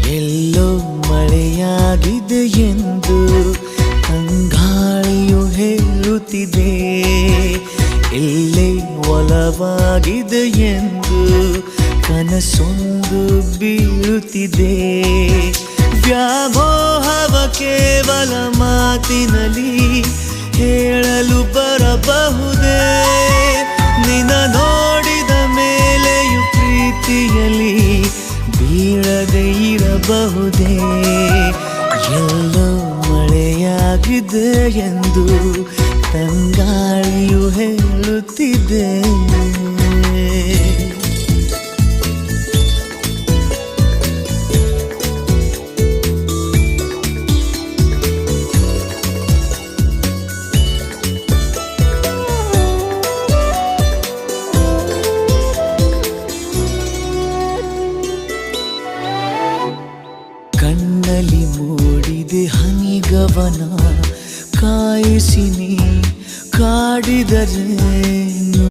ಎಲ್ಲೋ ಮಳೆಯಾಗಿದೆ ಎಂದು ತಂಗಾಳಿಯು ಹೇಳುತ್ತಿದೆ. ಎಲ್ಲೇ ಒಲವಾಗಿದೆ ಎಂದು ಕನಸೊಂದು ಬೀಳುತ್ತಿದೆ. ವ್ಯಾಮೋಹವ ಕೇವಲ ಮಾತಿನಲ್ಲಿ ಹೇಳಲು ಬರಬಹುದೇ? ನಿನ್ನ ನೋಡಿದ ಮೇಲೆಯೂ ಪ್ರೀತಿಯಲ್ಲಿ ಬೀಳದೆ ಇರಬಹುದೇ? ಎಲ್ಲೋ ಮಳೆಯಾಗಿದೆ ಎಂದು ತಂಗಾಳಿಯು ಹೇಳುತ್ತಿದೆ. ಕಣ್ಣಲ್ಲಿ ಮೂಡಿದೆ ಹನಿಗವನ ಕಾಯಿಸಿ ನೀ ಕಾಡಿದರೆ